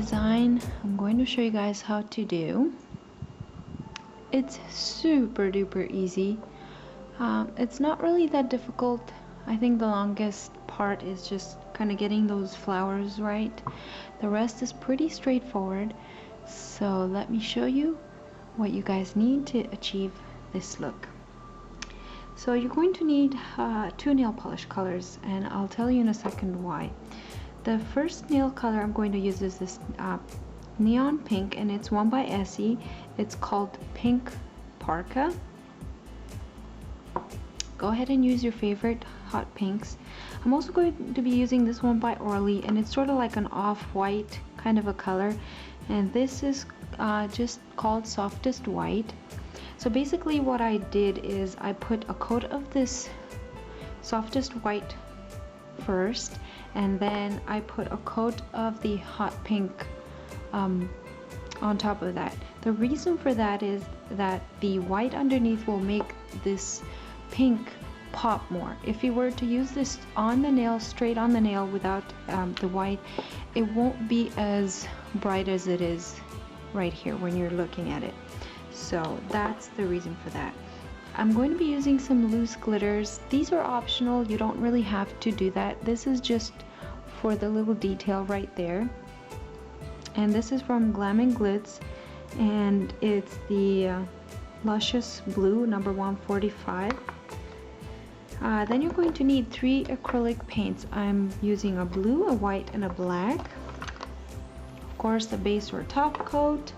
design I'm going to show you guys how to do. It's super duper easy. It's not really that difficult. I think the longest part is just kind of getting those flowers right. The rest is pretty straightforward. So let me show you what you guys need to achieve this look. So you're going to need 2 nail polish colors, and I'll tell you in a second why. The first nail color I'm going to use is this neon pink, and it's one by Essie. It's called Pink Parka. Go ahead and use your favorite hot pinks. I'm also going to be using this one by Orly, and it's sort of like an off-white kind of a color, and this is just called Softest White. So basically what I did is I put a coat of this Softest White first, and then I put a coat of the hot pink on top of that. The reason for that is that the white underneath will make this pink pop more. If you were to use this on the nail, straight on the nail without the white, it won't be as bright as it is right here when you're looking at it. So that's the reason for that. I'm going to be using some loose glitters. These are optional. You don't really have to do that. This is just for the little detail right there. And this is from Glam and Glitz, and it's the Luscious Blue number 145. Then you're going to need 3 acrylic paints. I'm using a blue, a white, and a black. Of course, the base or top coat.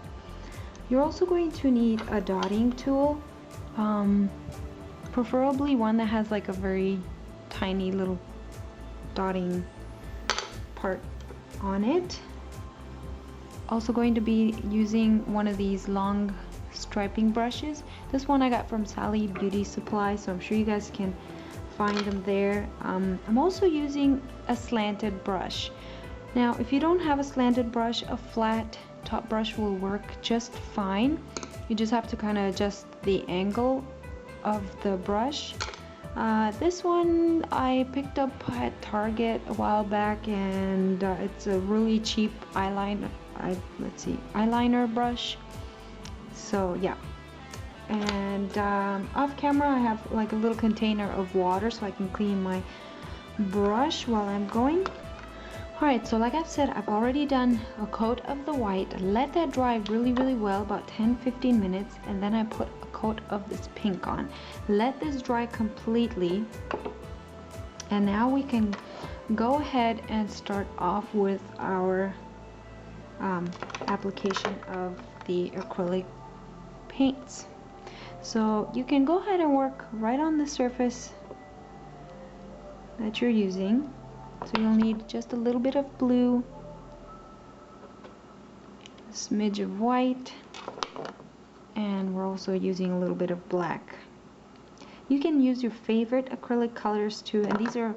You're also going to need a dotting tool, preferably one that has like a very tiny little dotting part on it. Also going to be using one of these long striping brushes. This one I got from Sally Beauty Supply, so I'm sure you guys can find them there. I'm also using a slanted brush. Now if you don't have a slanted brush, a flat top brush will work just fine. You just have to kind of adjust the angle of the brush. This one I picked up at Target a while back, and it's a really cheap eyeliner brush. So yeah. And off camera I have like a little container of water so I can clean my brush while I'm going. Alright, so like I've said, I've already done a coat of the white. Let that dry really well, about 10-15 minutes, and then I put a coat of this pink on. Let this dry completely, and now we can go ahead and start off with our application of the acrylic paints. So you can go ahead and work right on the surface that you're using. So you'll need just a little bit of blue, a smidge of white, and we're also using a little bit of black. You can use your favorite acrylic colors too, and these are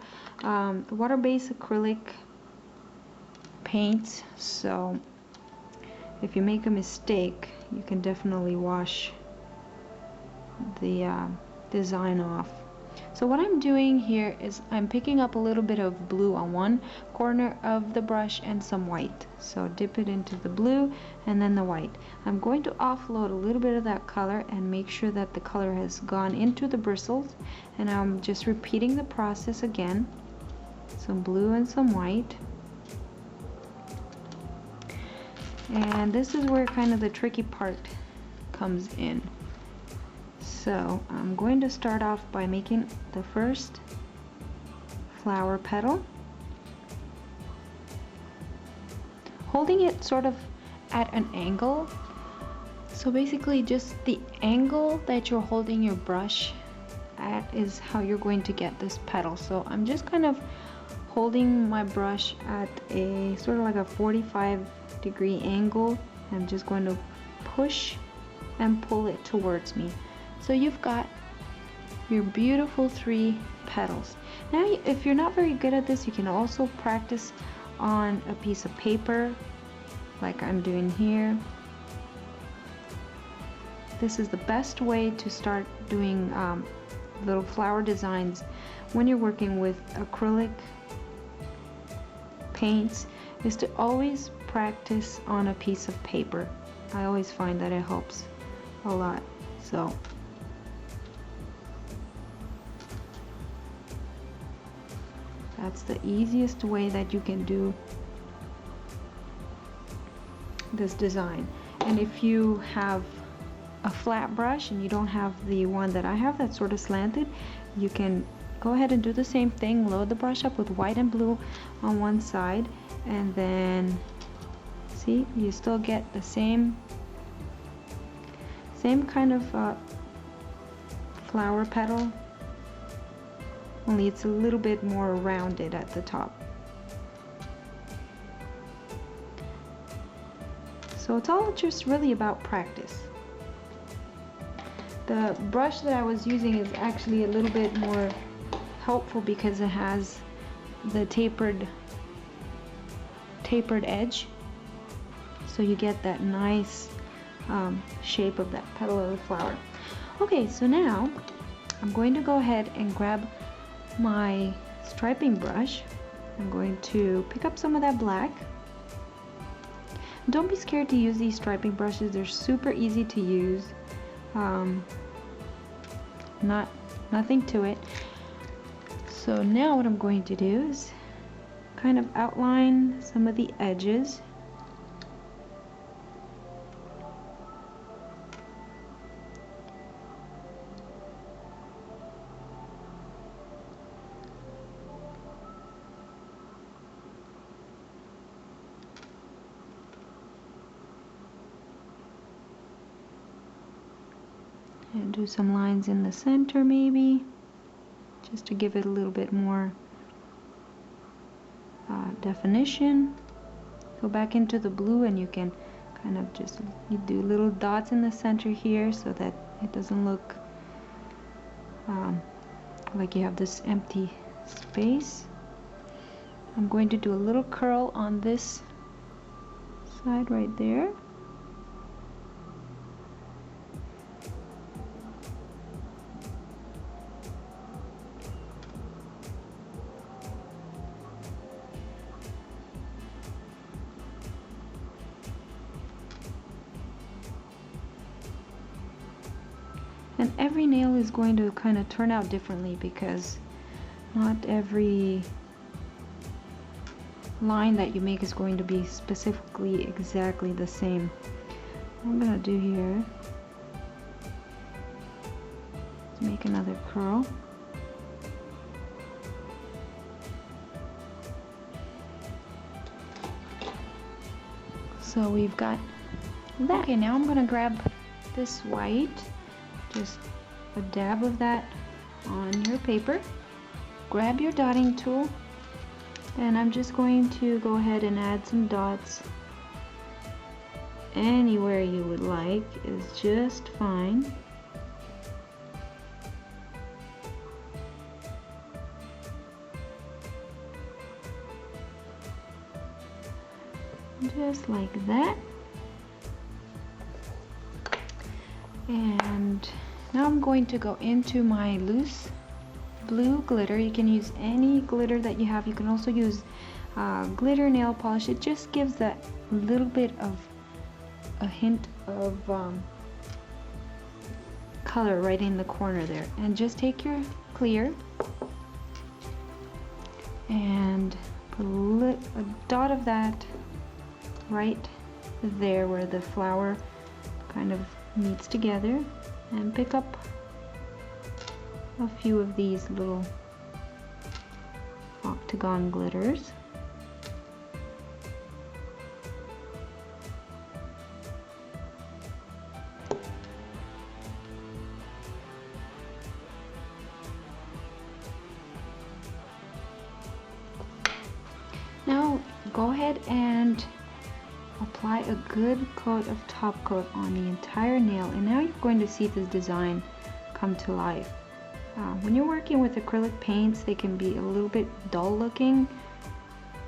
water-based acrylic paints, so if you make a mistake, you can definitely wash the design off. So what I'm doing here is I'm picking up a little bit of blue on one corner of the brush and some white. So dip it into the blue and then the white. I'm going to offload a little bit of that color and make sure that the color has gone into the bristles, and I'm just repeating the process again. Some blue and some white. And this is where kind of the tricky part comes in. So I'm going to start off by making the first flower petal, holding it sort of at an angle. So basically just the angle that you're holding your brush at is how you're going to get this petal. So I'm just kind of holding my brush at a sort of like a 45-degree angle. I'm just going to push and pull it towards me. So you've got your beautiful 3 petals. Now if you're not very good at this, you can also practice on a piece of paper like I'm doing here. This is the best way to start doing little flower designs when you're working with acrylic paints, is to always practice on a piece of paper. I always find that it helps a lot. So that's the easiest way that you can do this design. And if you have a flat brush and you don't have the one that I have that's sort of slanted, you can go ahead and do the same thing. Load the brush up with white and blue on one side, and then see, you still get the same kind of flower petal, only it's a little bit more rounded at the top. So it's all just really about practice. The brush that I was using is actually a little bit more helpful because it has the tapered edge, so you get that nice shape of that petal of the flower. Okay, so now I'm going to go ahead and grab my striping brush. I'm going to pick up some of that black. Don't be scared to use these striping brushes, they're super easy to use. Nothing to it. So now what I'm going to do is kind of outline some of the edges. And do some lines in the center maybe, just to give it a little bit more definition. Go back into the blue and you can kind of just, you do little dots in the center here so that it doesn't look like you have this empty space. I'm going to do a little curl on this side right there. And every nail is going to kind of turn out differently because not every line that you make is going to be specifically exactly the same. What I'm going to do here is make another curl. So we've got that. Okay, now I'm going to grab this white, just a dab of that on your paper. Grab your dotting tool, and I'm just going to go ahead and add some dots anywhere you would like is just fine. Just like that. And now I'm going to go into my loose blue glitter. You can use any glitter that you have. You can also use glitter nail polish. It just gives that little bit of a hint of color right in the corner there. And just take your clear and put a dot of that right there where the flower kind of meets together, and pick up a few of these little octagon glitters. Now go ahead and apply a good coat of top coat on the entire nail, and now you're going to see this design come to life. When you're working with acrylic paints, they can be a little bit dull looking,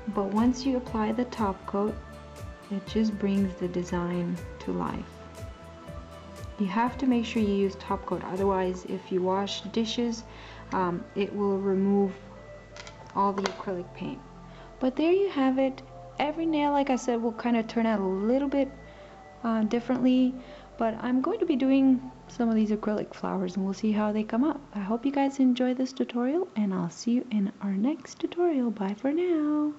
but once you apply the top coat, it just brings the design to life. You have to make sure you use top coat, otherwise if you wash dishes, it will remove all the acrylic paint. But there you have it. every nail, like I said, will kind of turn out a little bit differently, but I'm going to be doing some of these acrylic flowers and we'll see how they come up. I hope you guys enjoy this tutorial and I'll see you in our next tutorial. Bye for now.